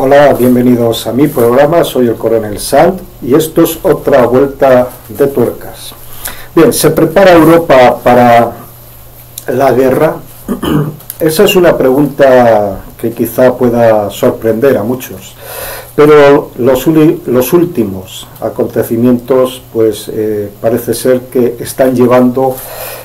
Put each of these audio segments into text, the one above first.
Hola, bienvenidos a mi programa, soy el Coronel Sant y esto es otra vuelta de tuercas. Bien, ¿se prepara Europa para la guerra? Esa es una pregunta que quizá pueda sorprender a muchos, pero los últimos acontecimientos pues parece ser que están llevando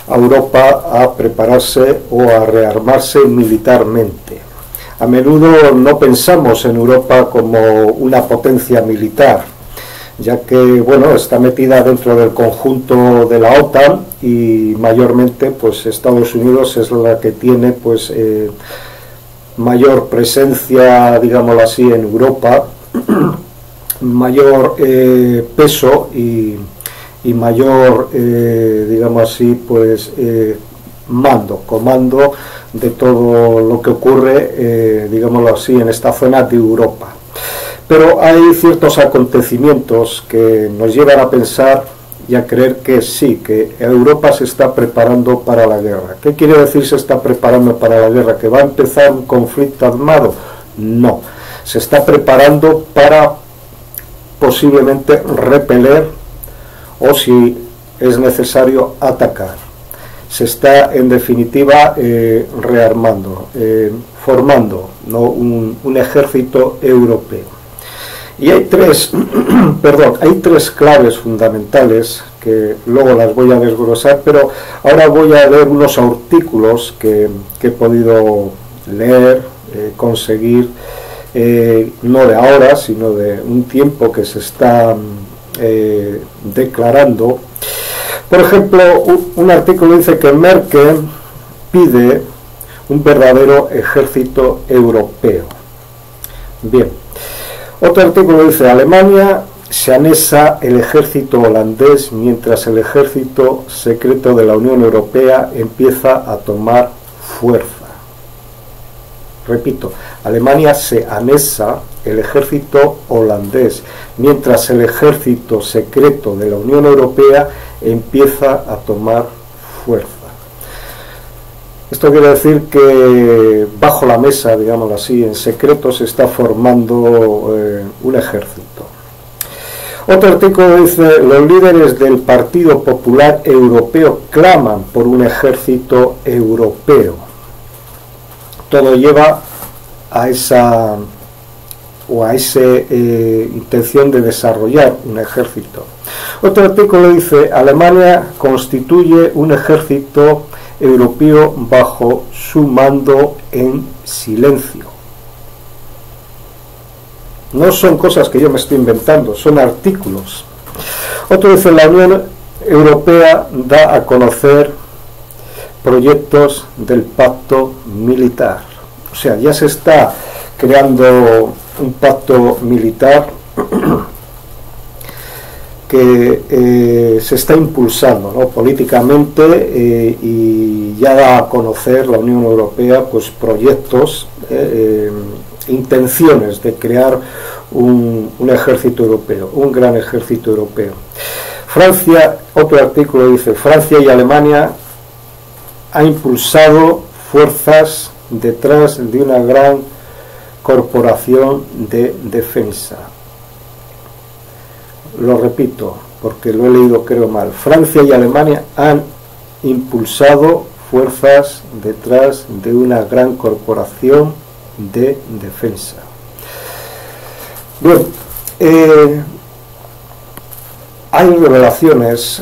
a Europa a prepararse o a rearmarse militarmente. A menudo no pensamos en Europa como una potencia militar, ya que bueno, está metida dentro del conjunto de la OTAN y mayormente pues Estados Unidos es la que tiene pues mayor presencia, digámoslo así, en Europa, mayor peso y mayor, digamos así, pues comando de todo lo que ocurre, digámoslo así, en esta zona de Europa. Pero hay ciertos acontecimientos que nos llevan a pensar y a creer que sí, que Europa se está preparando para la guerra. ¿Qué quiere decir se está preparando para la guerra? ¿Que va a empezar un conflicto armado? No, se está preparando para posiblemente repeler o, si es necesario, atacar. Se está, en definitiva, rearmando, formando, ¿no?, un ejército europeo. Y hay tres claves fundamentales que luego las voy a desglosar, pero ahora voy a leer unos artículos que he podido leer, conseguir, no de ahora, sino de un tiempo que se está declarando. Por ejemplo, un artículo dice que Merkel pide un verdadero ejército europeo. Bien. Otro artículo dice: Alemania se anexa el ejército holandés mientras el ejército secreto de la Unión Europea empieza a tomar fuerza. Repito, Alemania se anexa el ejército holandés mientras el ejército secreto de la Unión Europea empieza a tomar fuerza. Esto quiere decir que bajo la mesa, digámoslo así, en secreto se está formando un ejército. Otro artículo dice: los líderes del Partido Popular Europeo claman por un ejército europeo. Todo lleva a esa intención de desarrollar un ejército. Otro artículo dice: Alemania constituye un ejército europeo bajo su mando en silencio. No son cosas que yo me estoy inventando, son artículos. Otro dice: la Unión Europea da a conocer proyectos del pacto militar. O sea, ya se está creando un pacto militar que se está impulsando, ¿no?, políticamente, y ya da a conocer la Unión Europea pues proyectos, intenciones de crear un ejército europeo, un gran ejército europeo. Francia, otro artículo dice: Francia y Alemania han impulsado fuerzas detrás de una gran corporación de defensa. Lo repito porque lo he leído, creo, mal. Francia y Alemania han impulsado fuerzas detrás de una gran corporación de defensa. Bien, hay revelaciones,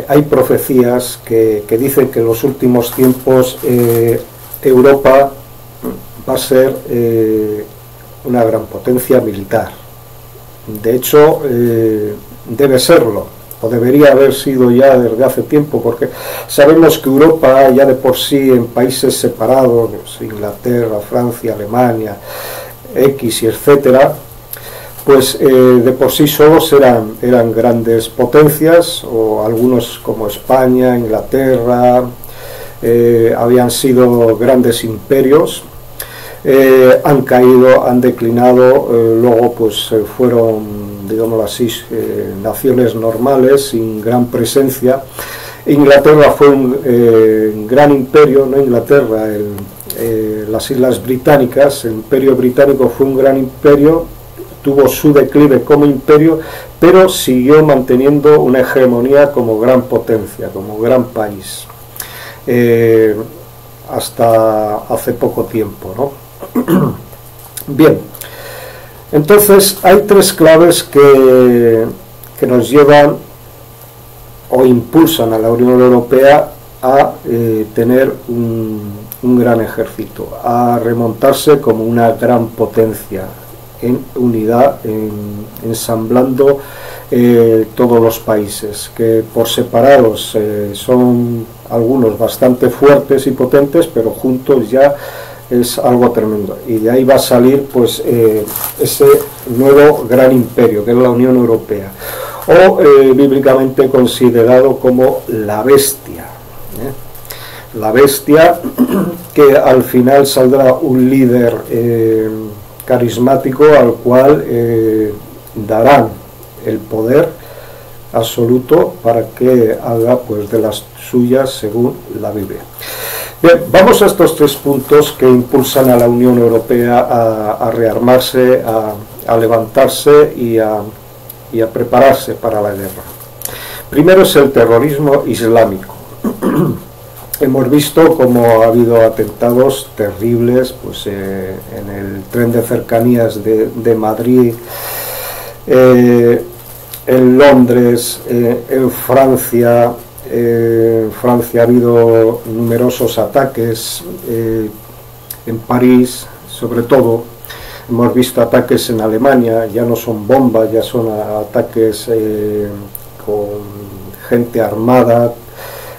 hay profecías que dicen que en los últimos tiempos Europa va a ser una gran potencia militar. De hecho, debe serlo, o debería haber sido ya desde hace tiempo, porque sabemos que Europa ya de por sí, en países separados, Inglaterra, Francia, Alemania, X y etcétera, pues de por sí solos eran grandes potencias, o algunos como España, Inglaterra, habían sido grandes imperios. Han caído, han declinado, luego pues fueron, digámoslo así, naciones normales sin gran presencia. Inglaterra fue un gran imperio, no Inglaterra, las Islas Británicas. El Imperio Británico fue un gran imperio, tuvo su declive como imperio, pero siguió manteniendo una hegemonía como gran potencia, como gran país, hasta hace poco tiempo, ¿no? Bien, entonces hay tres claves que nos llevan o impulsan a la Unión Europea a tener un gran ejército, a remontarse como una gran potencia en unidad, ensamblando todos los países, que por separados son algunos bastante fuertes y potentes, pero juntos ya es algo tremendo, y de ahí va a salir pues ese nuevo gran imperio que es la Unión Europea, o bíblicamente considerado como la bestia, la bestia, que al final saldrá un líder carismático al cual darán el poder absoluto para que haga pues de las suyas según la Biblia. Bien, vamos a estos tres puntos que impulsan a la Unión Europea a rearmarse, a levantarse y a prepararse para la guerra. Primero es el terrorismo islámico. Hemos visto cómo ha habido atentados terribles pues, en el tren de cercanías de Madrid, en Londres, en Francia. En Francia ha habido numerosos ataques, en París sobre todo. Hemos visto ataques en Alemania, ya no son bombas, ya son ataques con gente armada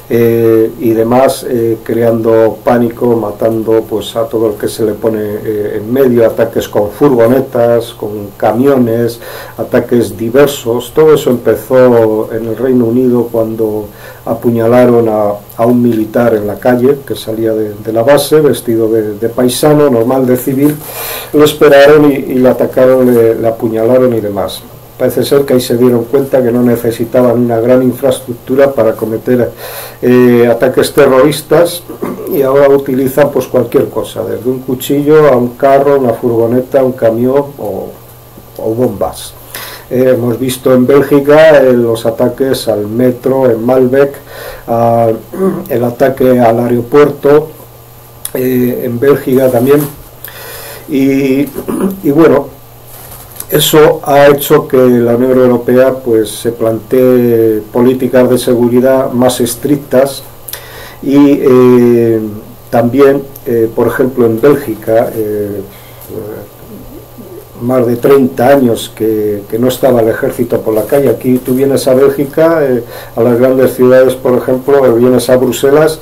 y demás, creando pánico, matando pues a todo el que se le pone en medio, ataques con furgonetas, con camiones, ataques diversos. Todo eso empezó en el Reino Unido cuando apuñalaron a un militar en la calle que salía de la base vestido de paisano, normal, de civil. Lo esperaron y le atacaron, le apuñalaron y demás. Parece ser que ahí se dieron cuenta que no necesitaban una gran infraestructura para cometer ataques terroristas, y ahora utilizan pues cualquier cosa, desde un cuchillo a un carro, una furgoneta, un camión o bombas. Hemos visto en Bélgica los ataques al metro en Malbec, el ataque al aeropuerto en Bélgica también, y bueno, eso ha hecho que la Unión Europea pues se plantee políticas de seguridad más estrictas, y también, por ejemplo, en Bélgica, más de 30 años que no estaba el ejército por la calle. Aquí tú vienes a Bélgica, a las grandes ciudades, por ejemplo, vienes a Bruselas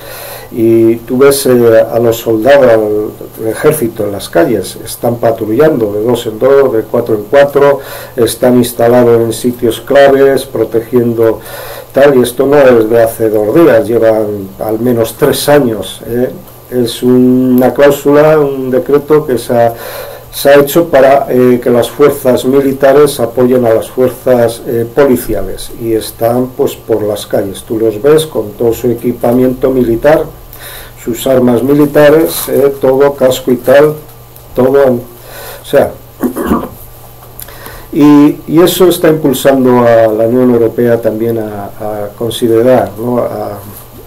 y tú ves a los soldados, al ejército en las calles, están patrullando de 2 en 2, de 4 en 4, están instalados en sitios claves, protegiendo tal, y esto no es de hace 2 días, llevan al menos 3 años. Es una cláusula, un decreto que se ha hecho para que las fuerzas militares apoyen a las fuerzas policiales, y están pues por las calles, tú los ves con todo su equipamiento militar, sus armas militares, todo, casco y tal, todo, o sea, y eso está impulsando a la Unión Europea también a considerar, ¿no?, a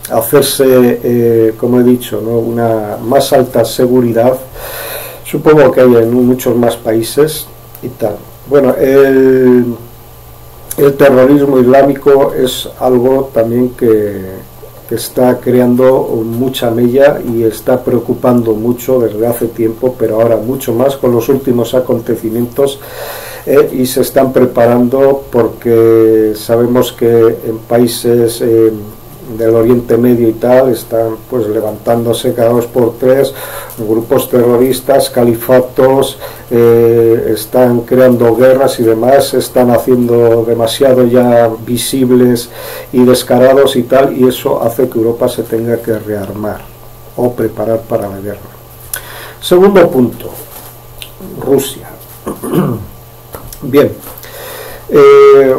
hacerse, como he dicho, ¿no?, una más alta seguridad. Supongo que hay en muchos más países y tal. Bueno, el terrorismo islámico es algo también que está creando mucha mella y está preocupando mucho desde hace tiempo, pero ahora mucho más con los últimos acontecimientos, y se están preparando porque sabemos que en países del Oriente Medio y tal están pues levantándose cada 2 por 3 grupos terroristas, califatos, están creando guerras y demás, están haciendo demasiado ya visibles y descarados y tal, y eso hace que Europa se tenga que rearmar o preparar para la guerra. Segundo punto, Rusia. Bien,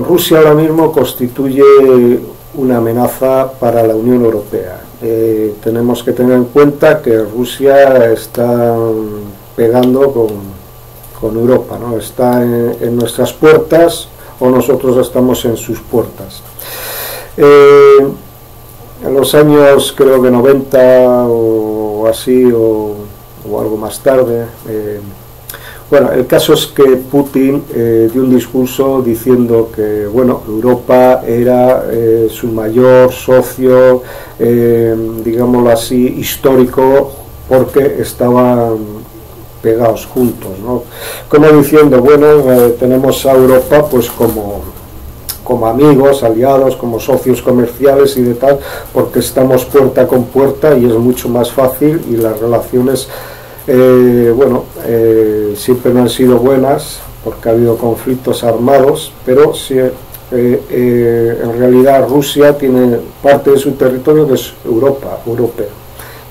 Rusia ahora mismo constituye una amenaza para la Unión Europea, tenemos que tener en cuenta que Rusia está pegando con Europa, ¿no? Está en nuestras puertas, o nosotros estamos en sus puertas. En los años, creo que 90 o así, o algo más tarde, bueno, el caso es que Putin dio un discurso diciendo que, bueno, Europa era su mayor socio, digámoslo así, histórico, porque estaban pegados juntos, ¿no? Como diciendo, bueno, tenemos a Europa pues como amigos, aliados, como socios comerciales y de tal, porque estamos puerta con puerta y es mucho más fácil, y las relaciones bueno, siempre no han sido buenas porque ha habido conflictos armados, pero sí, en realidad Rusia tiene parte de su territorio que es europeo,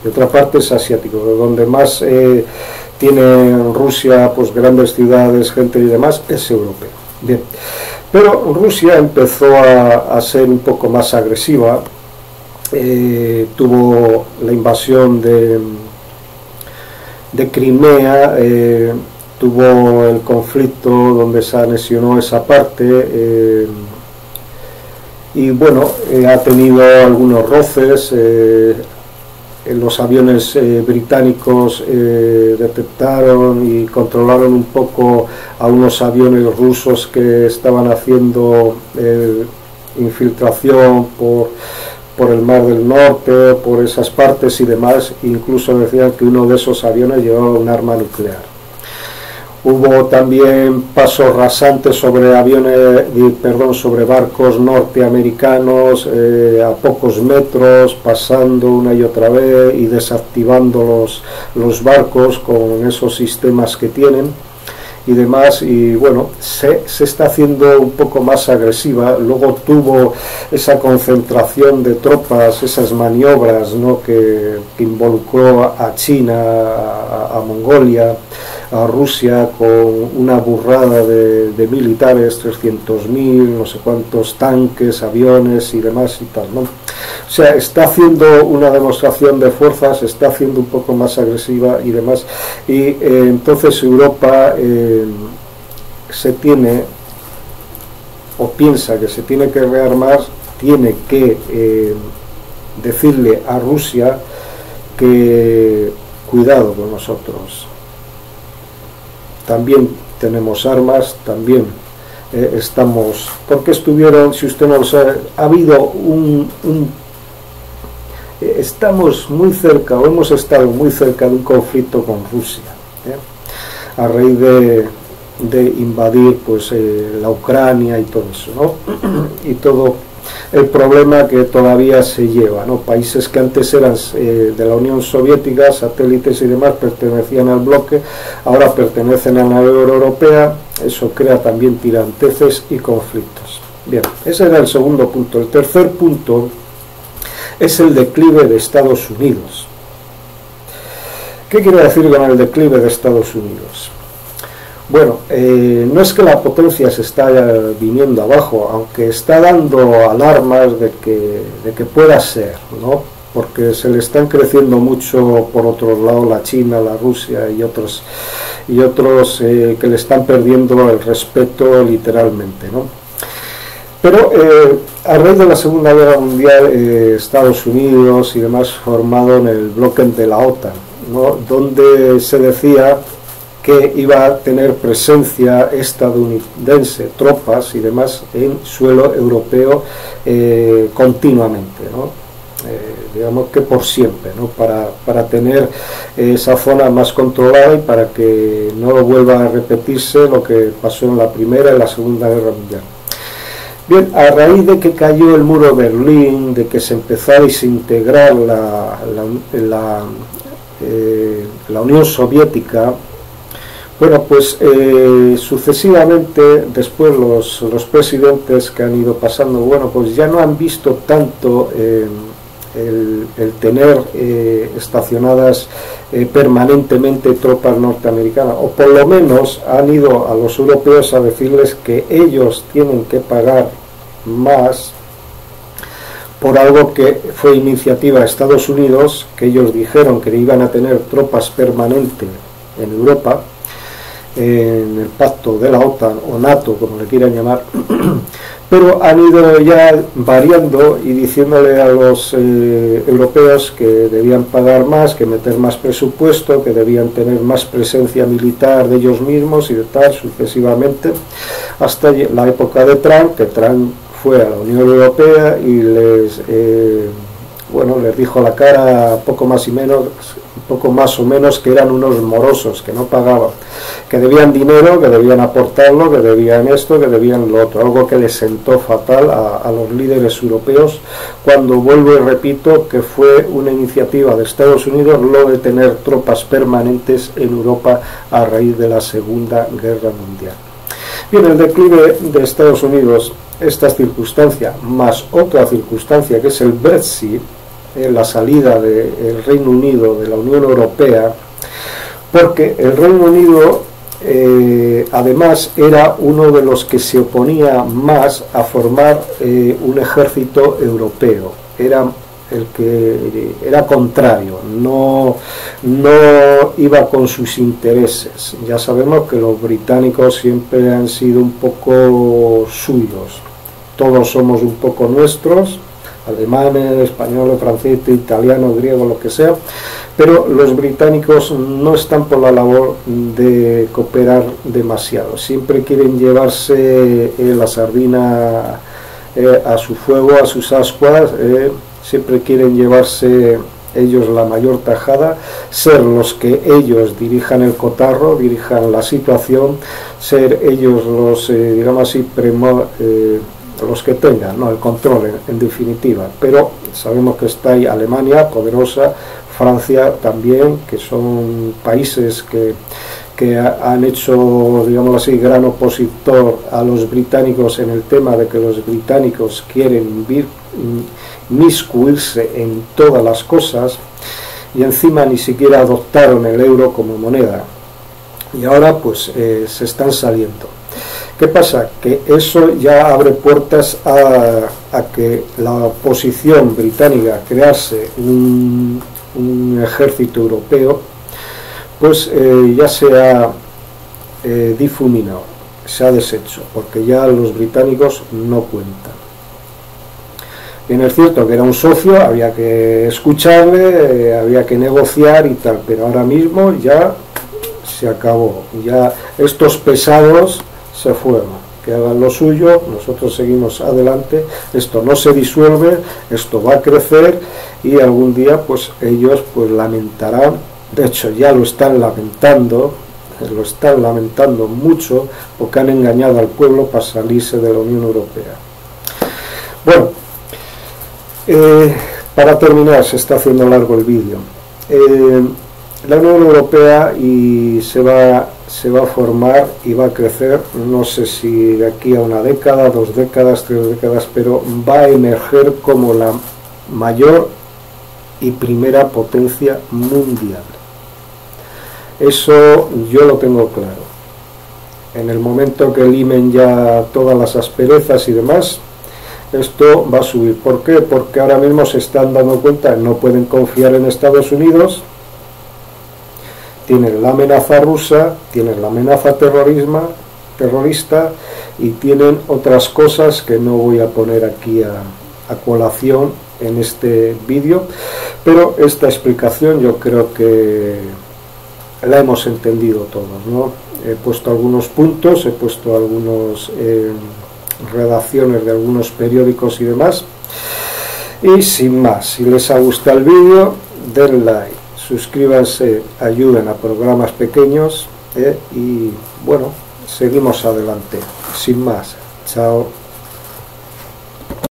y otra parte es asiático, donde más tiene Rusia pues grandes ciudades, gente y demás, es europeo. Bien, pero Rusia empezó a ser un poco más agresiva, tuvo la invasión de Crimea, tuvo el conflicto donde se anexionó esa parte, y bueno, ha tenido algunos roces. Los aviones británicos detectaron y controlaron un poco a unos aviones rusos que estaban haciendo infiltración por el Mar del Norte, por esas partes y demás. Incluso decían que uno de esos aviones llevaba un arma nuclear. Hubo también pasos rasantes sobre sobre barcos norteamericanos a pocos metros, pasando una y otra vez y desactivando los barcos con esos sistemas que tienen y demás, y bueno, se está haciendo un poco más agresiva. Luego tuvo esa concentración de tropas, esas maniobras, ¿no?, que involucró a China, a Mongolia, a Rusia, con una burrada de militares, 300.000, no sé cuántos tanques, aviones y demás y tal, ¿no? O sea, está haciendo una demostración de fuerzas, está haciendo un poco más agresiva y demás, y entonces Europa se tiene, o piensa que se tiene que rearmar, tiene que decirle a Rusia que cuidado con nosotros, también tenemos armas, también estamos, porque estuvieron, si usted no lo sabe, ha habido estamos muy cerca, o hemos estado muy cerca de un conflicto con Rusia, a raíz de invadir pues la Ucrania y todo eso, ¿no? Y todo el problema que todavía se lleva, ¿no? Países que antes eran de la Unión Soviética, satélites y demás, pertenecían al bloque, ahora pertenecen a la Unión Europea. Eso crea también tiranteces y conflictos. Bien, ese era el segundo punto. El tercer punto es el declive de Estados Unidos. ¿Qué quiere decir con el declive de Estados Unidos? Bueno, no es que la potencia se está viniendo abajo, aunque está dando alarmas de que pueda ser, ¿no? Porque se le están creciendo mucho por otro lado la China, la Rusia y otros que le están perdiendo el respeto literalmente, ¿no? Pero a raíz de la Segunda Guerra Mundial, Estados Unidos y demás formaron el bloque de la OTAN, ¿no?, donde se decía que iba a tener presencia estadounidense, tropas y demás en suelo europeo continuamente, ¿no? Digamos que por siempre, ¿no?, para tener esa zona más controlada y para que no vuelva a repetirse lo que pasó en la Primera y la Segunda Guerra Mundial. Bien, a raíz de que cayó el muro de Berlín, de que se empezó a desintegrar la Unión Soviética, bueno, pues sucesivamente después los presidentes que han ido pasando, bueno, pues ya no han visto tanto el tener estacionadas permanentemente tropas norteamericanas, o por lo menos han ido a los europeos a decirles que ellos tienen que pagar más por algo que fue iniciativa de Estados Unidos, que ellos dijeron que iban a tener tropas permanentes en Europa, en el pacto de la OTAN o NATO, como le quieran llamar, pero han ido ya variando y diciéndole a los europeos que debían pagar más, que meter más presupuesto, que debían tener más presencia militar de ellos mismos y de tal, sucesivamente, hasta la época de Trump, que Trump fue a la Unión Europea y les dijo a la cara poco más o menos que eran unos morosos, que no pagaban, que debían dinero, que debían aportarlo, que debían esto, que debían lo otro, algo que les sentó fatal a los líderes europeos, cuando vuelvo y repito que fue una iniciativa de Estados Unidos lo de tener tropas permanentes en Europa a raíz de la Segunda Guerra Mundial. Bien, el declive de Estados Unidos, esta circunstancia, más otra circunstancia que es el Brexit, la salida del Reino Unido de la Unión Europea, porque el Reino Unido además era uno de los que se oponía más a formar un ejército europeo, era el que era contrario, no iba con sus intereses. Ya sabemos que los británicos siempre han sido un poco suyos, todos somos un poco nuestros, alemanes, españoles, franceses, italianos, griegos, lo que sea, pero los británicos no están por la labor de cooperar demasiado, siempre quieren llevarse la sardina a su fuego, a sus ascuas, siempre quieren llevarse ellos la mayor tajada, ser los que ellos dirijan el cotarro, dirijan la situación, ser ellos los, digamos así, los que tengan, ¿no?, el control en definitiva. Pero sabemos que está ahí Alemania, poderosa, Francia también, que son países que han hecho, digamos así, gran opositor a los británicos en el tema de que los británicos quieren miscuirse en todas las cosas, y encima ni siquiera adoptaron el euro como moneda, y ahora pues se están saliendo. ¿Qué pasa? Que eso ya abre puertas a que la oposición británica, crearse un ejército europeo, pues ya se ha difuminado, se ha deshecho, porque ya los británicos no cuentan. Bien, es cierto que era un socio, había que escucharle, había que negociar y tal, pero ahora mismo ya se acabó, ya estos pesados se fueron, que hagan lo suyo, nosotros seguimos adelante, esto no se disuelve, esto va a crecer y algún día pues ellos pues lamentarán, de hecho ya lo están lamentando mucho, porque han engañado al pueblo para salirse de la Unión Europea. Bueno, para terminar, se está haciendo largo el vídeo. La Unión Europea se va a formar y va a crecer, no sé si de aquí a una década, 2 décadas, 3 décadas, pero va a emerger como la mayor y primera potencia mundial. Eso yo lo tengo claro. En el momento que limen ya todas las asperezas y demás, esto va a subir. ¿Por qué? Porque ahora mismo se están dando cuenta, no pueden confiar en Estados Unidos, tienen la amenaza rusa, tienen la amenaza terrorista y tienen otras cosas que no voy a poner aquí a colación en este vídeo, pero esta explicación yo creo que la hemos entendido todos, ¿no? He puesto algunos puntos, he puesto algunas redacciones de algunos periódicos y demás, y sin más, si les ha gustado el vídeo, den like, suscríbanse, ayuden a programas pequeños y bueno, seguimos adelante. Sin más, chao.